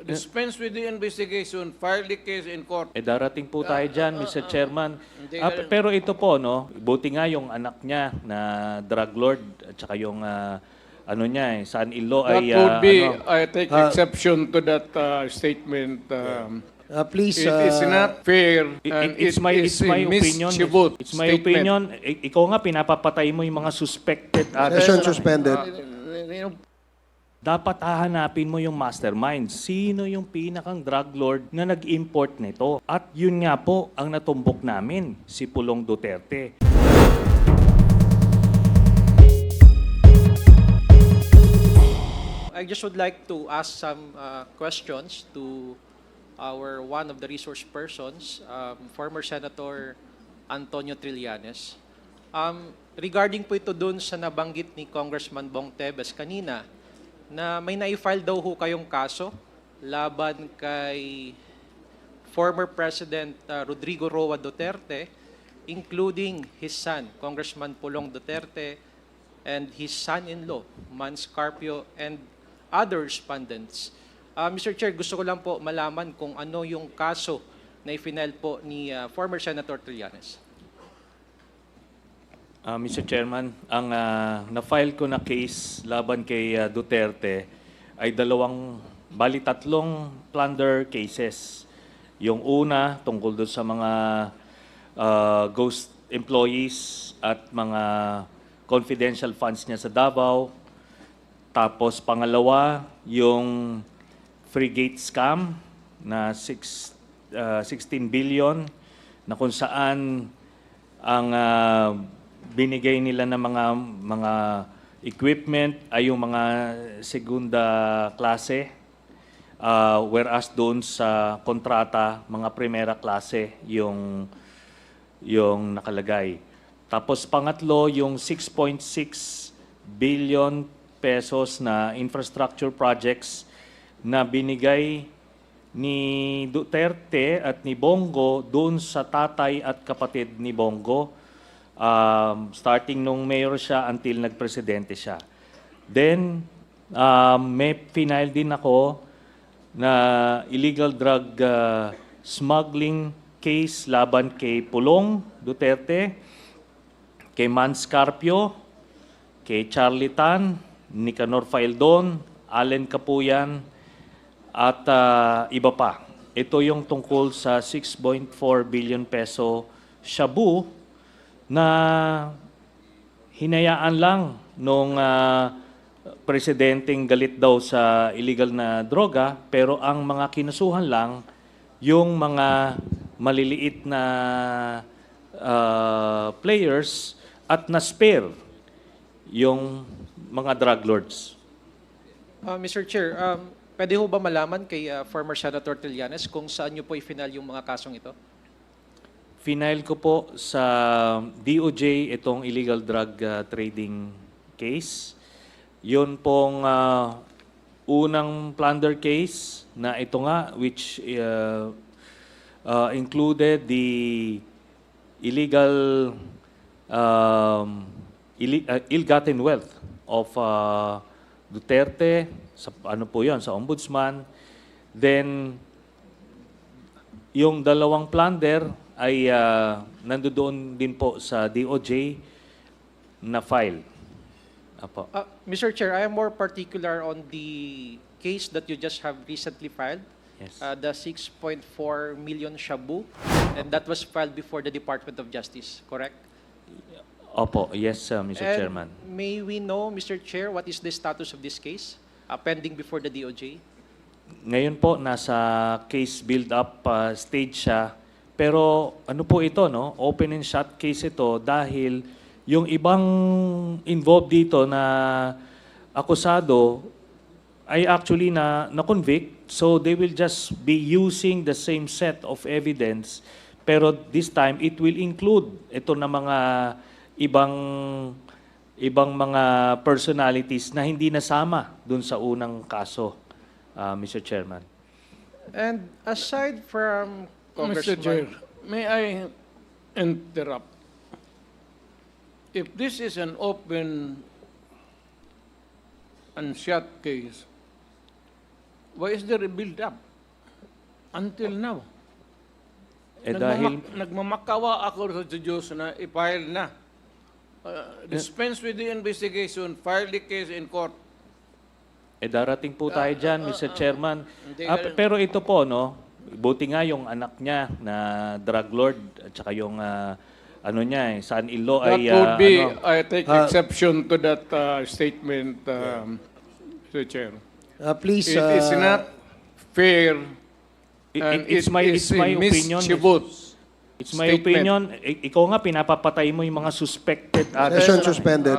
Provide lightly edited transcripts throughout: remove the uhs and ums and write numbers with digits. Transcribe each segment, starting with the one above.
dispense with the investigation, file the case in court. Darating po tayo dyan, Mr. Chairman. Hindi Pero ito po, no, buti nga yung anak niya na drug lord at saka yung ano niya, son-in-law That ay would be, ano, I take exception to that statement. Please, It is not fair and it's my opinion. mischievous It's my statement. opinion. Ikaw nga pinapapatay mo yung mga suspected. session suspended. Dapat hahanapin mo yung mastermind. Sino yung pinakang drug lord na nag-import nito? At yun nga po ang natumbok namin, si Pulong Duterte. I just would like to ask some questions to one of the resource persons, former Senator Antonio Trillanes. Regarding po ito dun sa nabanggit ni Congressman Bong Tebes kanina, na may na-file daw ho kayong kaso laban kay former President Rodrigo Roa Duterte, including his son, Congressman Pulong Duterte, and his son-in-law, Mans Carpio, and other respondents. Mr. Chair, gusto ko lang po malaman kung ano yung kaso na i-file po ni former Senator Trillanes. Mr. Chairman, ang na-file ko na case laban kay Duterte ay tatlong plunder cases. Yung una, tungkol doon sa mga ghost employees at mga confidential funds niya sa Davao. Tapos pangalawa, yung frigate scam na 16 billion na kung saan ang binigay nila ng mga equipment ay yung mga segunda klase, whereas doon sa kontrata, mga primera klase yung nakalagay. Tapos pangatlo, yung 6.6 billion pesos na infrastructure projects na binigay ni Duterte at ni Bongo doon sa tatay at kapatid ni Bongo, starting nung mayor siya until nagpresidente siya. Then, may final din ako na illegal drug smuggling case laban kay Pulong Duterte, kay Mans Carpio, kay Charlie Tan, Nicanor Faildon, Allen Capuyan, at iba pa. Ito yung tungkol sa 6.4 billion peso shabu na hinayaan lang nung presidenteng galit daw sa illegal na droga, pero ang mga kinasuhan lang yung mga maliliit na players at na-spare yung mga drug lords. Mr. Chair, pwede ho ba malaman kay former Senator Trillanes kung saan niyo po i-final yung mga kasong ito? Final ko po sa DOJ itong illegal drug trading case. Yun pong unang plunder case na ito nga, which included the illegal ill-gotten wealth of Duterte, sa ano po yun, sa ombudsman. Then, yung dalawang plunder ay nandoon din po sa DOJ na file. Apo. Mr. Chair, I am more particular on the case that you just have recently filed, Yes. the 6.4 million shabu, and that was filed before the Department of Justice, correct? Opo, yes, Mr. And Chairman. may we know, Mr. Chair, what is the status of this case pending before the DOJ? Ngayon po, nasa case build-up stage siya. Pero ano po ito, no? Open and shut case ito dahil yung ibang involved dito na akusado ay actually na-convict. So they will just be using the same set of evidence. Pero this time, it will include ito na mga ibang mga personalities na hindi nasama dun sa unang kaso, Mr. Chairman. And aside from Mr. Chair, Congressman... may I interrupt? If this is an open and shut case, Why is there a build-up? Until now. Dahil Nagmamakawa ako sa Diyos na i-file na. Dispense with the investigation, file the case in court. darating po tayo dyan, Mr. Chairman. Hindi Pero ito po, no, buti nga yung anak niya na drug lord at saka yung ano niya, son-in-law That ay would be, ano, I take exception to that statement, Mr. Chair. Please, It is not fair and it's my opinion. mischievous. It's my statement. opinion. Ikaw nga pinapapatay mo yung mga suspected others. session suspended.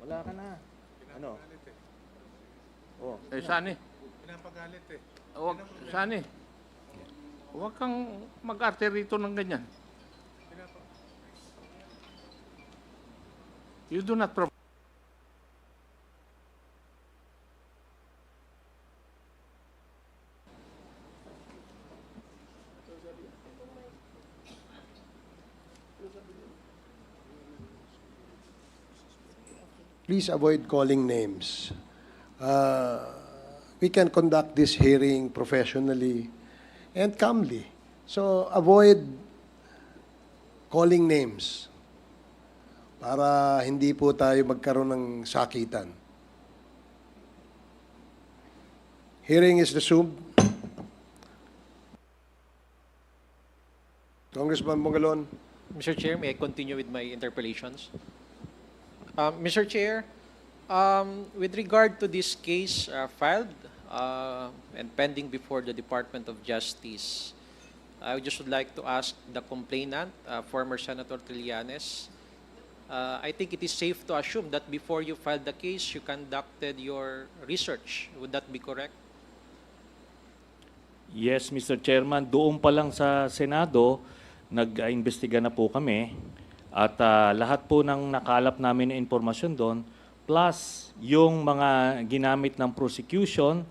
Wala ka na. Ano? Sani. Sani. Huwag kang mag-arte rito ng ganyan. You do not provide. Please avoid calling names. We can conduct this hearing professionally and calmly. So avoid calling names para hindi po tayo magkaroon ng sakitan. Hearing is resumed. Congressman Mongalon. Mr. Chair, may I continue with my interpellations? Mr. Chair, with regard to this case filed and pending before the Department of Justice, I just would like to ask the complainant, former Senator Trillanes, I think it is safe to assume that before you filed the case, you conducted your research. Would that be correct? Yes, Mr. Chairman. Doon pa lang sa Senado, nag-imbestiga na po kami. At lahat po ng nakalap namin na impormasyon doon, plus yung mga ginamit ng prosecution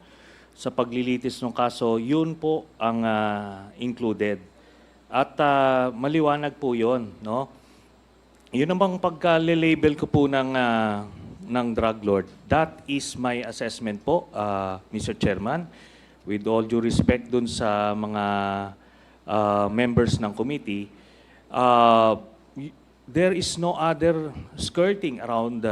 sa paglilitis ng kaso, yun po ang included. At maliwanag po yun, no? Yun namang pagka-label ko po ng drug lord. That is my assessment po, Mr. Chairman. With all due respect dun sa mga members ng committee, there is no other skirting around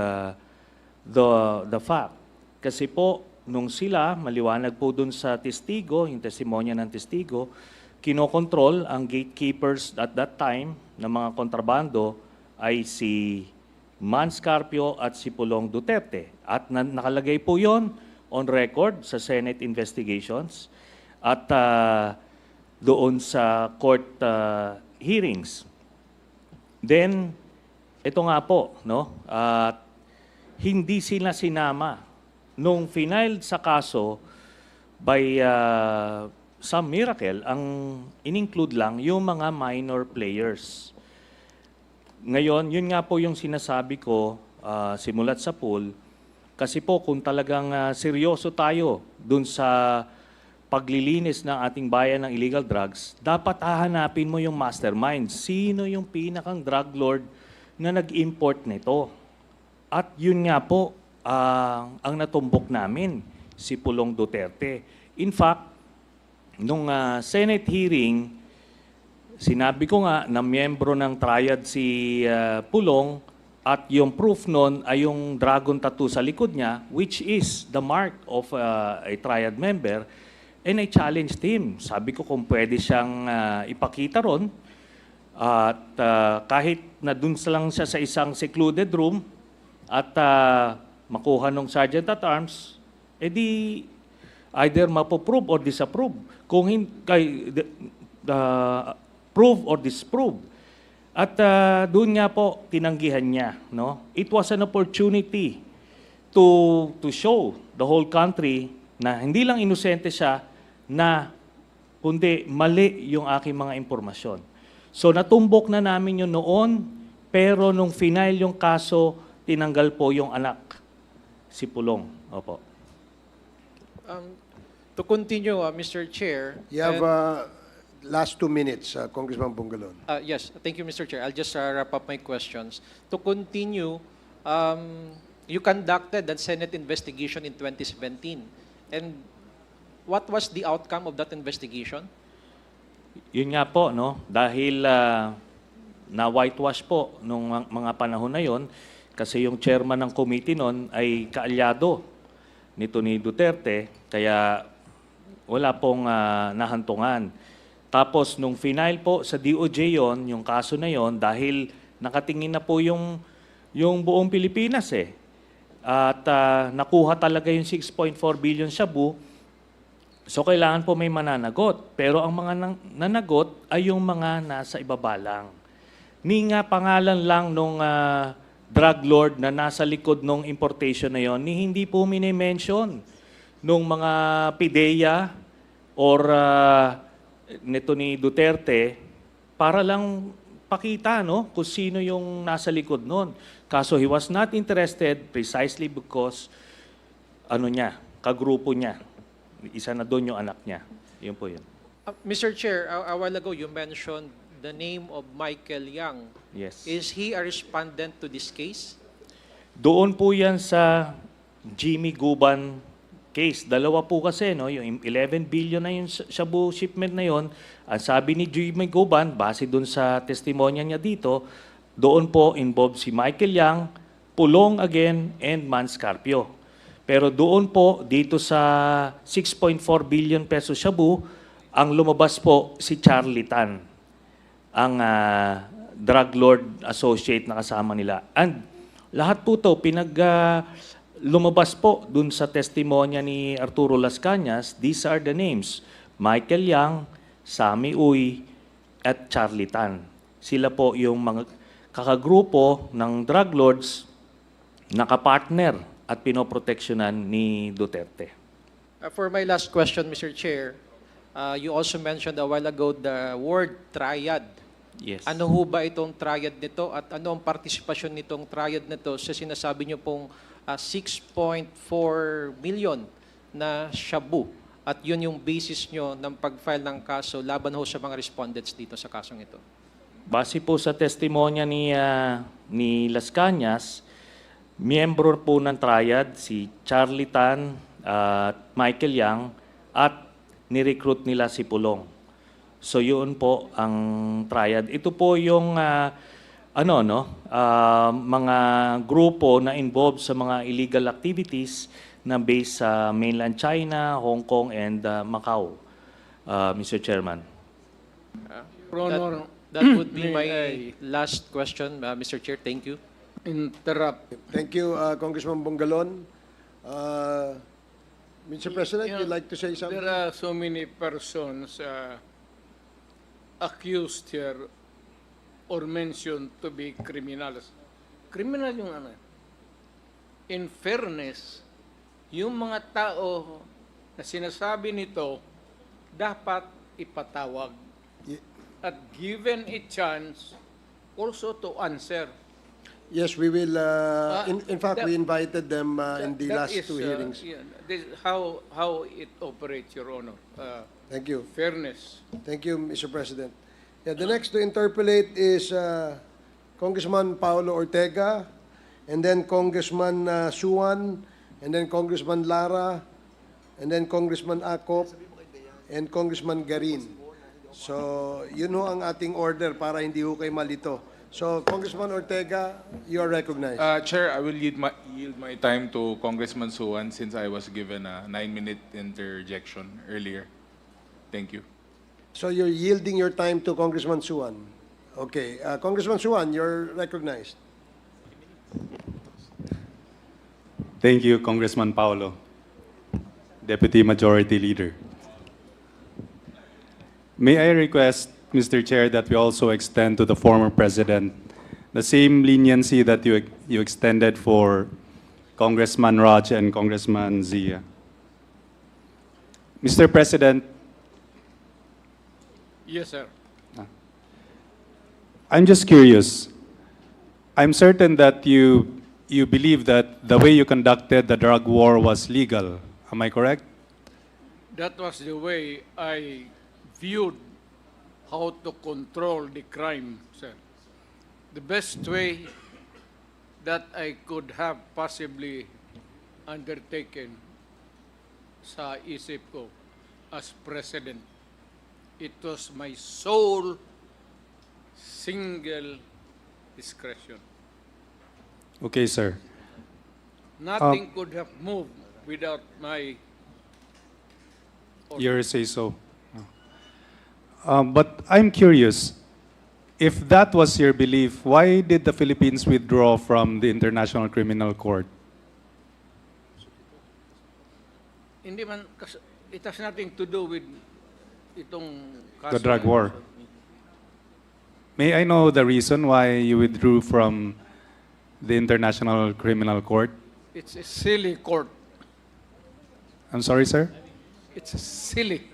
the fact. Kasi po, nung sila, maliwanag po dun sa testigo, yung testimonya ng testigo, kinokontrol ang gatekeepers at that time ng mga kontrabando ay si Man Scarpio at si Pulong Duterte. At nakalagay po yon on record sa Senate investigations at doon sa court hearings. Then, ito nga po, no? Hindi sila sinama nung final sa kaso by some miracle, ang in-include lang yung mga minor players. Ngayon, yun nga po yung sinasabi ko simulat sa pool, kasi po kung talagang seryoso tayo dun sa paglilinis ng ating bayan ng illegal drugs, dapat hahanapin mo yung mastermind. Sino yung pinakang drug lord na nag-import nito? At yun nga po, ang natumbok namin, si Pulong Duterte. In fact, nung Senate hearing, sinabi ko nga na miyembro ng triad si Pulong at yung proof nun ay yung dragon tattoo sa likod niya, which is the mark of a triad member. And I challenged him. Sabi ko kung pwede siyang ipakita ron. At kahit na dun lang siya sa isang secluded room at makuha ng Sergeant at Arms, edi either mapoprove or disapprove. Kung prove or disprove. At doon nga po tinanggihan niya, no? It was an opportunity to show the whole country na hindi lang inosente siya, na kundi mali yung aking mga impormasyon. So natumbok na namin yun noon, pero nung final yung kaso, tinanggal po yung anak, si Pulong. Opo. To continue, Mr. Chair. You have last 2 minutes, Congressman Bungalon. Yes, thank you, Mr. Chair. I'll just wrap up my questions. To continue, you conducted a Senate investigation in 2017. And what was the outcome of that investigation? Yun nga po, no? Dahil na whitewash po nung mga panahon na yon kasi yung chairman ng committee noon ay kaalyado nito ni Duterte, kaya wala pong nahantungan. Tapos nung final po sa DOJ yon, yung kaso na yon, dahil nakatingin na po yung buong Pilipinas eh. At nakuha talaga yung 6.4 billion shabu, so kailangan po may mananagot. Pero ang mga nanagot ay yung mga nasa ibaba lang. Ni nga pangalan lang nung drug lord na nasa likod ng importation na yon, ni hindi po minimension nung mga PIDEA or nito ni Duterte para lang pakita no, kung sino yung nasa likod nun. Kaso he was not interested precisely because kagrupo niya. Isa na doon yung anak niya. Yun po yun. Mr. Chair, a while ago you mentioned the name of Michael Yang. Yes. Is he a respondent to this case? Doon po yan sa Jimmy Guban case. Dalawa po kasi, no? Yung 11 billion na yung shabu shipment na yon. Ang sabi ni Jimmy Guban, base doon sa testimonya niya dito, doon po involved si Michael Yang, Pulong again, and Manscarpio. Pero doon po, dito sa 6.4 billion peso shabu, ang lumabas po si Charlie Tan, ang drug lord associate na kasama nila. And lahat po to lumabas po dun sa testimonya ni Arturo Las Cañas. These are the names: Michael Yang, Sammy Uy, at Charlie Tan. Sila po yung mga kakagrupo ng drug lords na kapartner at pinoproteksyonan ni Duterte. For my last question, Mr. Chair, you also mentioned a while ago the word triad. Yes. Ano ho ba itong triad nito at ano ang partisipasyon nitong triad nito sa sinasabi niyo pong 6.4 million na shabu at yun yung basis nyo ng pag-file ng kaso laban ho sa mga respondents dito sa kasong ito? Base po sa testimonya ni Las Cañas, miyembro po ng triad si Charlie Tan at Michael Yang at ni-recruit nila si Pulong. So yun po ang triad. Ito po yung mga grupo na involved sa mga illegal activities na based sa mainland China, Hong Kong, and Macau, Mr. Chairman. Your Honor, That would be may my I last question, Mr. Chair. Thank you. interrupt. Thank you, Congressman Bongalon. Mr. President, You know, you'd like to say something? There are so many persons accused here or mentioned to be criminals. Criminal yung ano. In fairness, yung mga tao na sinasabi nito, dapat ipatawag Ye- at given a chance also to answer. Yes, we will. In fact, that- we invited them in the That last is, two hearings. yeah, this is how it operates, Your Honor. Thank you. Fairness. Thank you, Mr. President. Yeah, the next to interpolate is Congressman Paulo Ortega, and then Congressman Suwan, and then Congressman Lara, and then Congressman Acop, and Congressman Garin. So, yun ho ang ating order para hindi ho kayo malito. So, Congressman Ortega, you are recognized. Chair, I will yield my time to Congressman Suwan since I was given a 9-minute interjection earlier. Thank you. So, you're yielding your time to Congressman Suwan. Okay. Congressman Suwan, you're recognized. Thank you, Congressman Paulo, Deputy Majority Leader. May I request, Mr. Chair, that we also extend to the former President the same leniency that you extended for Congressman Raj and Congressman Zia. Mr. President, Yes, sir. I'm just curious. I'm certain that you believe that the way you conducted the drug war was legal. Am I correct? That was the way I viewed how to control the crime, sir. The best way that I could have possibly undertaken sa isip ko as president. It was my sole single discretion. Okay, sir. Nothing could have moved without my Your say so. But I'm curious, if that was your belief, why did the Philippines withdraw from the International Criminal Court? Hindi man, it has nothing to do with itong kaso. The drug war. May I know the reason why you withdrew from the International Criminal Court? It's a silly court. I'm sorry, sir? It's a silly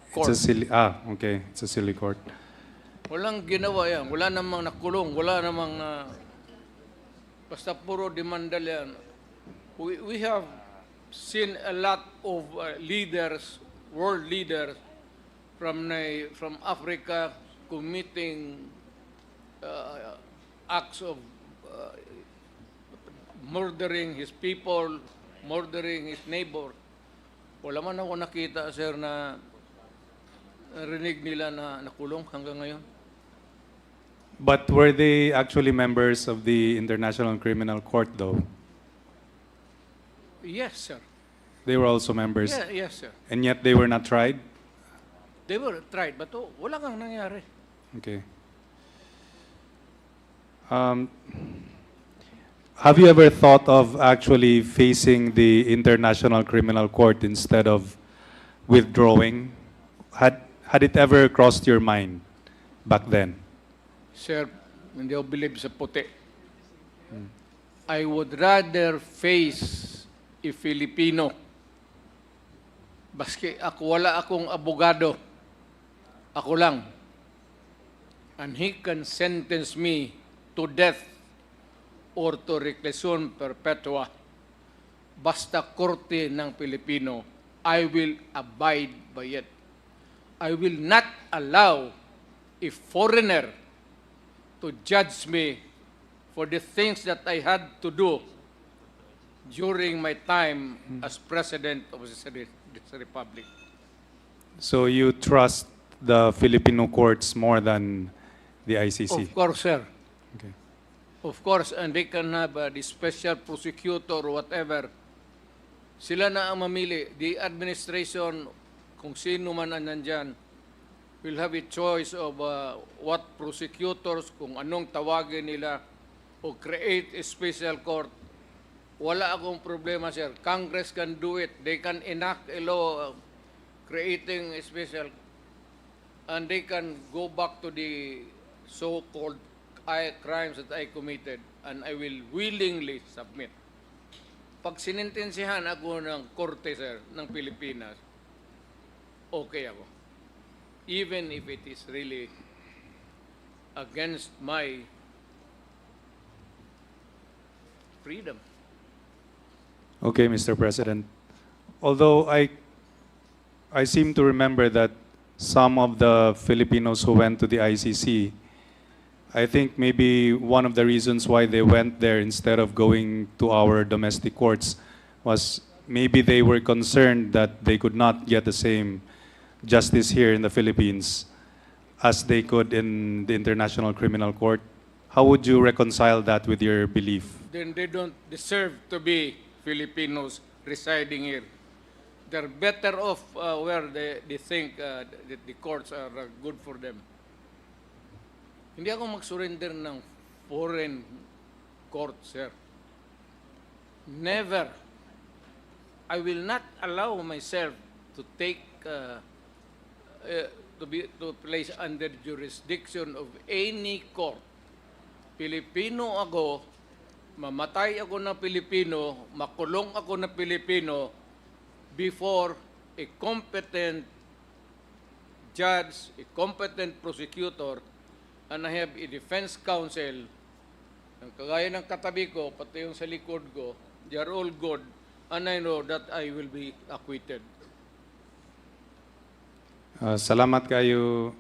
It's court. a silly, okay. It's a silly court. Walang ginawa yan. Wala namang nakulong. Wala namang basta puro demandal yan. We have seen a lot of leaders, world leaders from Africa committing acts of murdering his people, murdering his neighbor. Wala man ako nakita, sir, na rinig nila na nakulong hanggang ngayon. But were they actually members of the International Criminal Court, though? Yes, sir. They were also members. Yeah, yes, sir. And yet they were not tried? They were tried, but wala kang nangyari. Okay. Have you ever thought of actually facing the International Criminal Court instead of withdrawing? Had it ever crossed your mind back then? Sir, hindi ako believe sa puti. I would rather face a Filipino. Baski wala akong abogado. Ako lang. And he can sentence me to death or to reclusion perpetua. Basta korte ng Pilipino, I will abide by it. I will not allow a foreigner to judge me for the things that I had to do during my time as President of this Republic. So you trust the Filipino courts more than the ICC? Of course, sir. Okay. Of course, and they can have the special prosecutor or whatever. Sila na ang mamili. The administration, kung sino man ang nandyan, will have a choice of what prosecutors, kung anong tawagin nila, o create a special court. Wala akong problema, sir. Congress can do it. They can enact a law creating a special, and they can go back to the so-called crimes that I committed, and I will willingly submit. Pag sinintensihan ako ng korte, sir, ng Pilipinas, okay ako. Even if it is really against my freedom. Okay, Mr. President. Although I seem to remember that some of the Filipinos who went to the ICC, I think maybe one of the reasons why they went there instead of going to our domestic courts was maybe they were concerned that they could not get the same justice here in the Philippines as they could in the International Criminal Court. How would you reconcile that with your belief? Then they don't deserve to be Filipinos residing here. They're better off where they think that the courts are good for them. Hindi ako mag-surrender ng foreign court, sir. Never. I will not allow myself to take to place under jurisdiction of any court. Pilipino ako, mamatay ako na Pilipino, makulong ako na Pilipino before a competent judge, a competent prosecutor, and I have a defense counsel, ang kagaya ng katabi ko, pati yung sa likod ko, they are all good, and I know that I will be acquitted. Salamat kayo,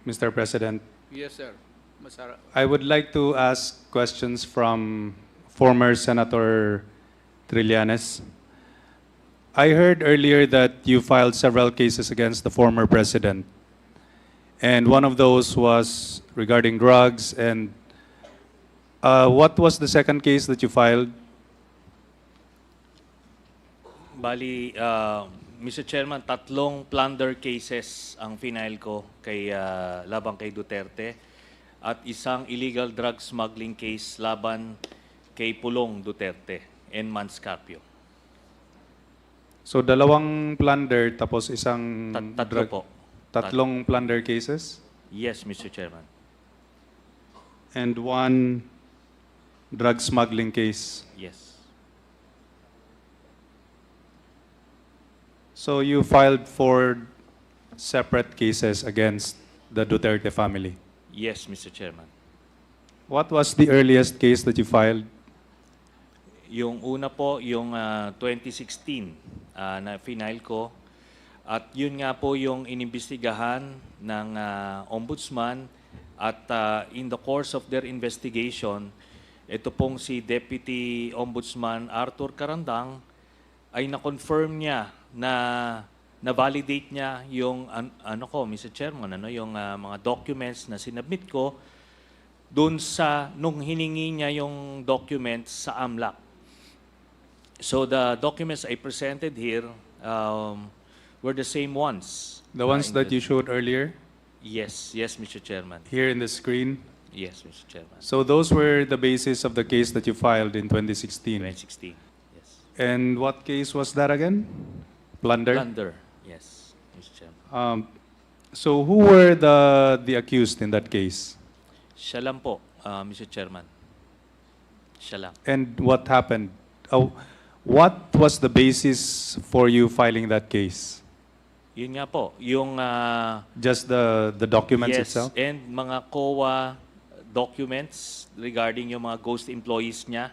Mr. President. Yes, sir. Masarap. I would like to ask questions from former Senator Trillanes. I heard earlier that you filed several cases against the former president. And one of those was regarding drugs. And what was the second case that you filed? Bali, Mr. Chairman, 3 plunder cases ang final ko kay laban kay Duterte at isang illegal drug smuggling case laban kay Pulong Duterte and Manscapio. So 2 plunder tapos isang Tatlo po. 3 plunder cases Yes, Mr. Chairman. and 1 drug smuggling case. Yes. So you filed 4 separate cases against the Duterte family. Yes, Mr. Chairman. What was the earliest case that you filed? Yung una po, yung 2016 na final ko. At yun nga po yung inimbestigahan ng ombudsman at in the course of their investigation, ito pong si Deputy Ombudsman Arthur Carandang ay na-confirm niya na-validate niya yung ano ko, Mr. Chairman, yung mga documents na sinubmit ko doon sa nung hiningi niya yung documents sa AMLAC. So the documents I presented here were the same ones. The ones that you showed earlier Yes, yes, Mr. Chairman. here in the screen? Yes, Mr. Chairman. So those were the basis of the case that you filed in 2016. 2016. Yes. And what case was that again? Plunder? Plunder. Yes, Mr. Chairman. So who were the accused in that case? Siya lang po, Mr. Chairman. Siya lang. And what happened? What was the basis for you filing that case? Yun nga po, yung Just the documents yes, itself? and mga COA documents regarding yung mga ghost employees niya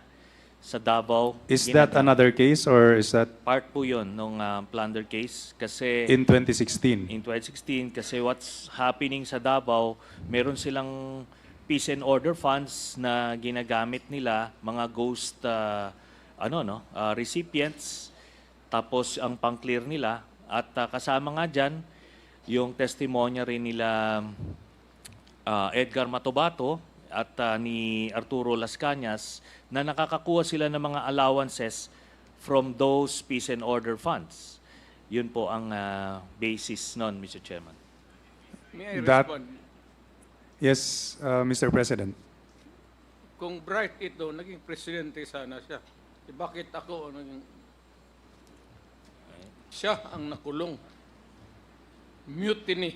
sa Davao. Is that Ginagawa. another case or is that Part po yun nung plunder case kasi in 2016? in 2016 kasi what's happening sa Davao, meron silang peace and order funds na ginagamit nila, mga ghost recipients, tapos ang pang-clear nila at kasama nga dyan yung testimonya rin nila Edgar Matobato at ni Arturo Las Cañas na nakakakuha sila ng mga allowances from those peace and order funds. Yun po ang basis nun, Mr. Chairman. May I That- respond? Yes, Mr. President. Kung Bright ito, naging presidente sana siya. Bakit ako naging... Siya ang nakulong. Mutiny.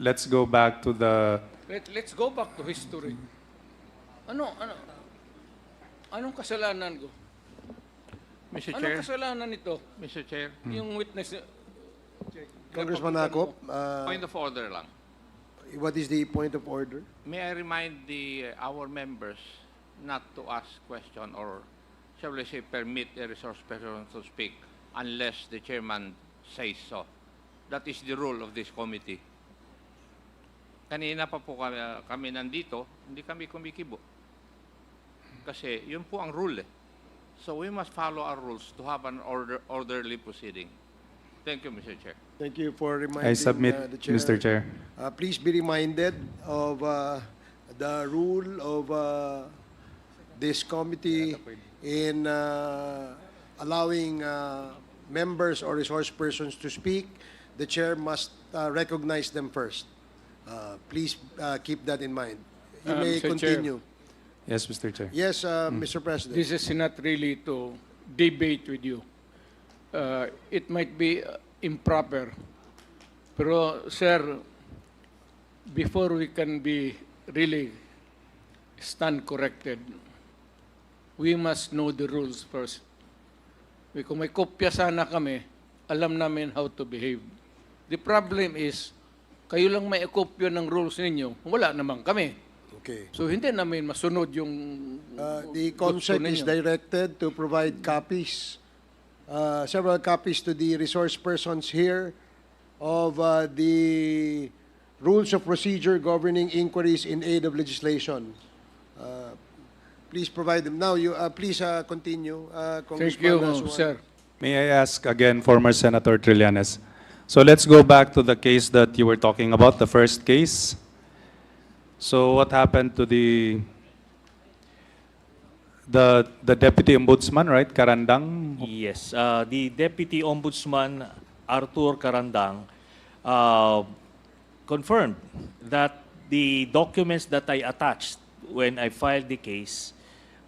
Let's go back to the... Let's go back to history. Anong kasalanan ko? Mr. Anong Chair, kasalanan nito? Mr. Chair, Yung witness... Congressman Akop, point of order lang. what is the point of order? May I remind our members not to ask question or shall we say permit a resource person to speak unless the chairman says so. That is the rule of this committee. Kanina pa po kami nandito, hindi kami kumikibo. Kasi yun po ang rule eh. So we must follow our rules to have an orderly proceeding. Thank you, Mr. Chair. Thank you for reminding I submit, the chair. Mr. Chair. Please be reminded of the rule of this committee in allowing members or resource persons to speak. The chair must recognize them first. Please keep that in mind. You may Mr. Chair. continue. Yes, Mr. Chair. Yes, Mr. President. This is not really to debate with you. It might be improper. Pero, sir, before we can be really stand corrected, we must know the rules first. Kung may kopya sana kami, alam namin how to behave. The problem is, kayo lang may kopya ng rules ninyo, wala naman kami. Okay. So, hindi namin masunod yung The gusto COMSEC is ninyo. directed to provide copies, several copies to the resource persons here of the rules of procedure governing inquiries in aid of legislation. Please provide them. Now, you please continue, Thank you, Congressman Suwan. sir. May I ask again, former Senator Trillanes? So let's go back to the case that you were talking about, the first case. So what happened to the deputy ombudsman, right, Karandang? Yes, the Deputy Ombudsman Arthur Karandang confirmed that the documents that I attached when I filed the case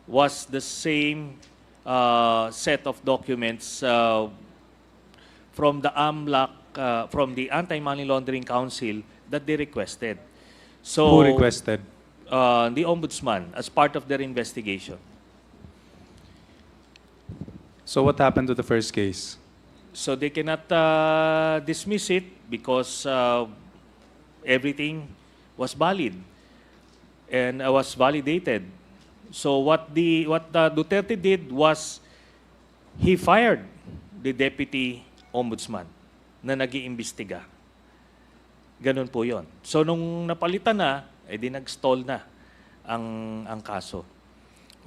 was the same set of documents from the AMLAC, from the Anti-Money Laundering Council that they requested. So, Who requested? The Ombudsman as part of their investigation. So what happened to the first case? So they cannot dismiss it because everything was valid and was validated. So what Duterte did was he fired the deputy ombudsman na nag-iimbestiga. Ganun po 'yon. So nung napalitan na, edi nag-stall na ang kaso.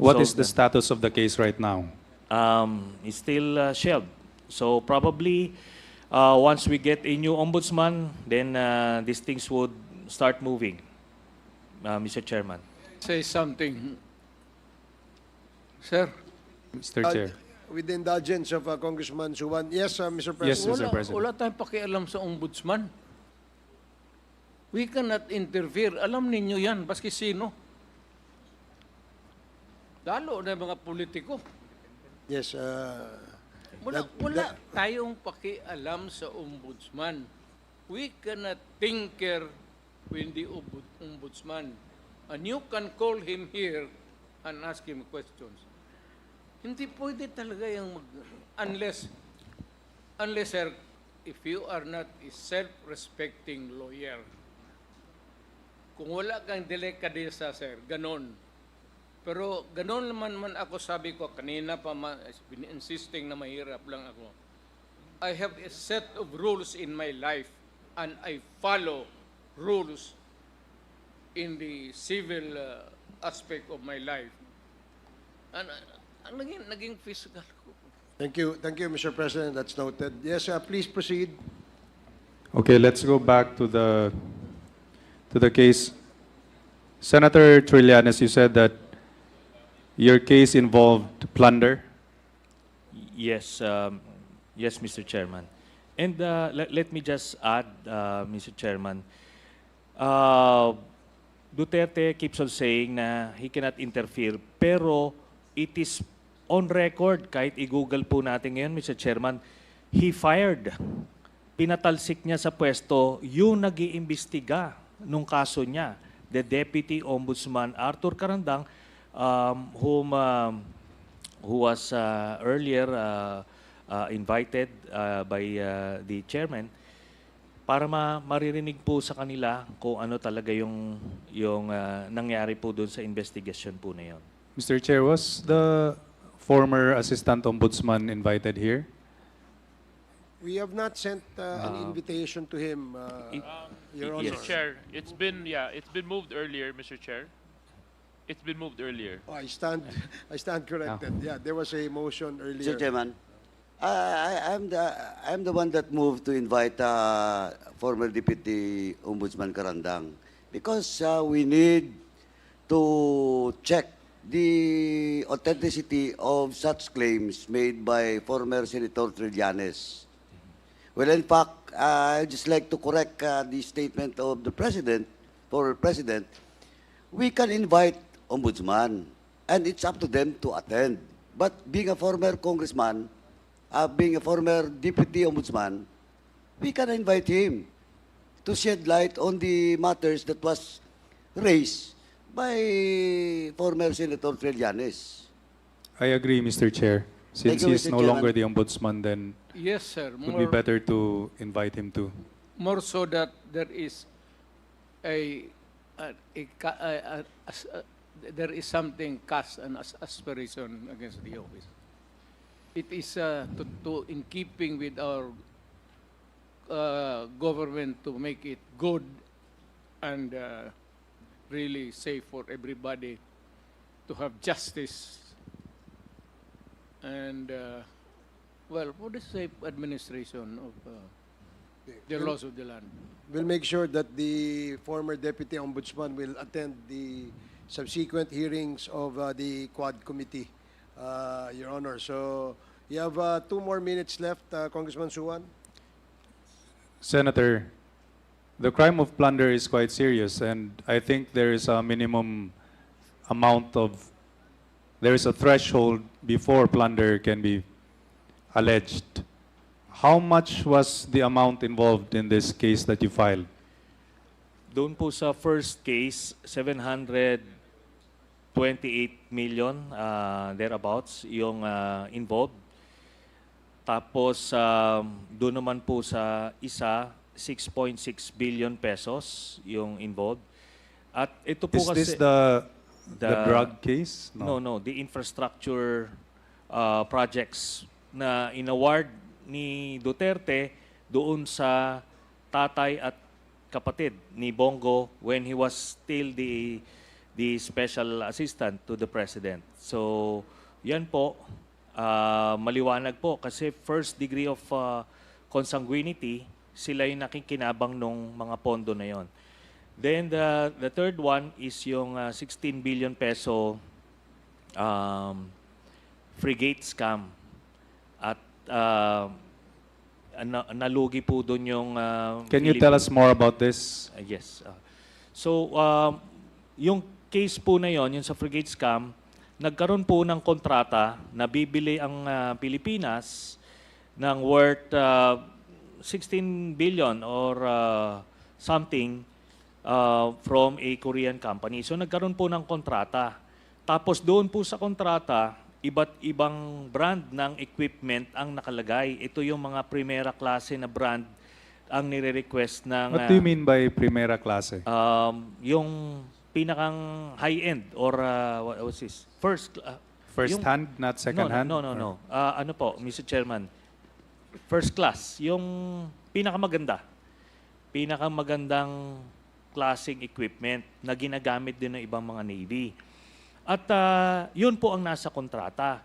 What So, is the status of the case right now? It's still shelved. So probably once we get a new ombudsman, then these things would start moving, Mr. Chairman. Say something. Sir, Mr. Chair. With the indulgence of Congressman Suwan. Yes, Mr. Yes, President. Mr. President. wala tayong pakialam sa ombudsman. We cannot interfere. Alam ninyo yan, baski sino. Lalo na mga politiko. Yes, Wala tayong pakialam sa ombudsman. We cannot tinker with the ombudsman. And you can call him here and ask him questions. Hindi pwede talaga yung unless, sir, if you are not a self-respecting lawyer, kung wala kang delikadesa, sir, ganon. Pero ganon naman ako sabi ko, kanina pa insisting na mahirap lang ako. I have a set of rules in my life and I follow rules in the civil aspect of my life. And ang naging physical ko. thank you, Mr. President. That's noted. Yes, please proceed. Okay, let's go back to the case. Senator Trillanes, you said that your case involved plunder. Yes, yes, Mr. Chairman. And let me just add, Mr. Chairman, Duterte keeps on saying na he cannot interfere, pero it is on record, kahit i-google po natin ngayon, Mr. Chairman, he fired. Pinatalsik niya sa pwesto yung nag-iimbestiga nung kaso niya, the Deputy Ombudsman Arthur Karandang, who was earlier invited by the chairman para maririnig po sa kanila kung ano talaga yung nangyari po doon sa investigation po na yun. Mr. Chair, was the former Assistant Ombudsman invited here? We have not sent an invitation to him, Your Honor. Yes. Chair, it's been moved earlier, Mr. Chair. It's been moved earlier. Oh, I stand corrected. Yeah, there was a motion earlier. Mr. Chairman, I'm the one that moved to invite former Deputy Ombudsman Karandang because we need to check the authenticity of such claims made by former Senator Trillanes. Well, in fact, I'd just like to correct the statement of the President, former President. We can invite ombudsman, and it's up to them to attend. But being a former congressman, being a former deputy ombudsman, we can invite him to shed light on the matters that was raised by former Senator Trillanes. I agree, Mr. Chair. Since Thank you, he's Mr. no Chairman. longer the ombudsman, then Yes, sir. it would be better to invite him too. More so that there is there is something cast and aspiration against the office. It is in keeping with our government to make it good and really safe for everybody. to have justice and, well, for the safe administration of the laws of the land. We'll make sure that the former Deputy Ombudsman will attend the subsequent hearings of the Quad Committee, Your Honor. So you have 2 more minutes left, Congressman Suwan. Senator, the crime of plunder is quite serious, and I think there is a minimum amount of, there is a threshold before plunder can be alleged. How much was the amount involved in this case that you filed? Doon po sa first case, 728 million, thereabouts, yung involved. Tapos, doon naman po sa isa, 6.6 billion pesos yung involved. At ito po Is kasi... this the drug case? No, the infrastructure projects na inaward ni Duterte doon sa tatay at kapatid ni Bongo when he was still the special assistant to the president. So, yan po, maliwanag po kasi first degree of consanguinity, sila yung nakikinabang nung mga pondo na yon. Then the third one is yung 16 billion peso frigate scam. At nalugi po doon yung Can you tell us more about this? Yes. So, yung case po na yon, yung sa frigate scam, nagkaroon po ng kontrata na bibili ang Pilipinas ng worth 16 billion or something from a Korean company. So nagkaroon po ng kontrata. Tapos doon po sa kontrata, iba't ibang brand ng equipment ang nakalagay. Ito yung mga primera klase na brand ang nire-request ng... What do you mean by primera klase? Yung pinakang high-end or what's this? First First hand, not second hand? No. Ano po, Mr. Chairman? First class. Yung pinakamagandang klaseng equipment na ginagamit din ng ibang mga Navy. At yun po ang nasa kontrata.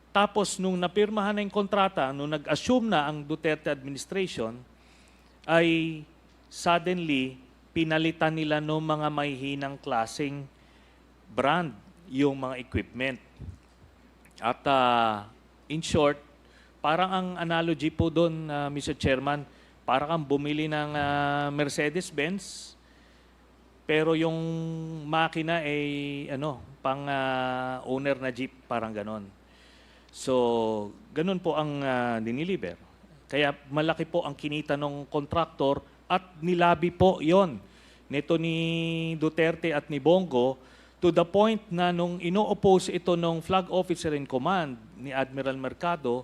Tapos nung napirmahan na yung kontrata, nung nag-assume na ang Duterte administration, ay suddenly pinalitan nila ng mga mahihinang klaseng brand yung mga equipment. At in short, parang ang analogy po doon, Mr. Chairman, parang kang bumili ng Mercedes-Benz, pero yung makina ay pang owner na jeep, parang ganon. So, ganon po ang diniliver. Kaya malaki po ang kinita ng contractor at nilabi po yon nito ni Duterte at ni Bongo to the point na nung ino-oppose ito ng flag officer in command ni Admiral Mercado,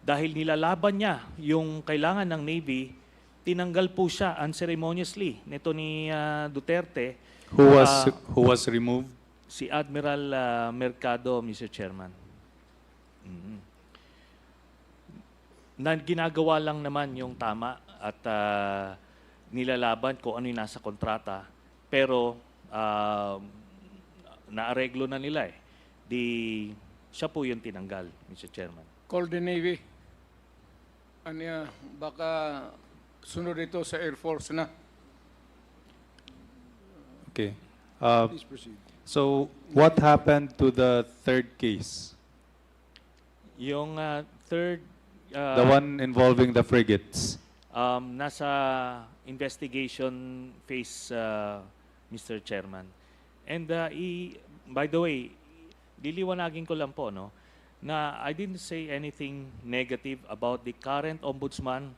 dahil nilalaban niya yung kailangan ng Navy, tinanggal po siya unceremoniously nito ni Duterte. Who was removed? Si Admiral Mercado, Mr. Chairman. Na ginagawa lang naman yung tama at nilalaban ko ano yung nasa kontrata. Pero naareglo na nila eh. Siya po yung tinanggal, Mr. Chairman. Call the Navy. Baka sunod ito sa Air Force na. Okay. Please proceed. So, what happened to the third case? Yung third... The one involving the frigates? Nasa investigation phase, Mr. Chairman. And by the way, liliwanagin ko lang po, no, na I didn't say anything negative about the current ombudsman.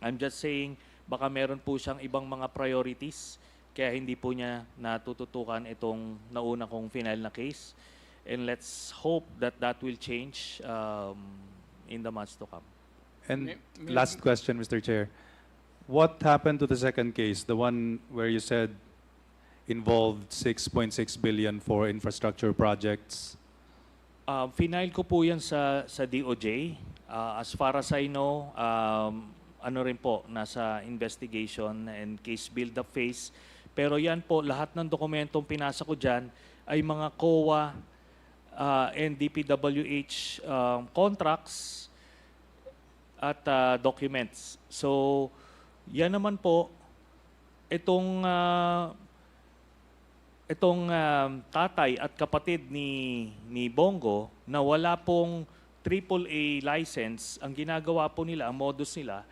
I'm just saying baka meron po siyang ibang mga priorities kaya hindi po niya natututukan itong nauna kong final na case. And let's hope that that will change in the months to come. And last question, Mr. Chair. What happened to the second case, the one where you said involved 6.6 billion for infrastructure projects? Final ko po yan sa DOJ. As far as I know, ano rin po, nasa investigation and case build-up phase. Pero yan po, lahat ng dokumentong pinasa ko dyan ay mga COA and DPWH contracts at documents. So, yan naman po, itong tatay at kapatid ni Bongo na wala pong AAA license, ang ginagawa po nila, ang modus nila,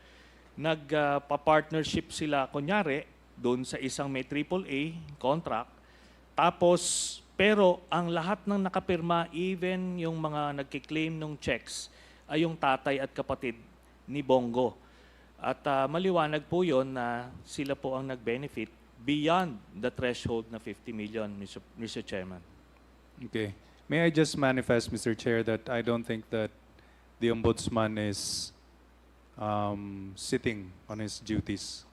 nagpa-partnership sila, kunyari, doon sa isang may AAA contract, tapos, pero ang lahat ng nakapirma, even yung mga nagkiklaim ng checks, ay yung tatay at kapatid ni Bongo. At maliwanag po yon na sila po ang nag-benefit beyond the threshold na 50 million, Mr. Chairman. Okay. May I just manifest, Mr. Chair, that I don't think that the Ombudsman is sitting on his duties.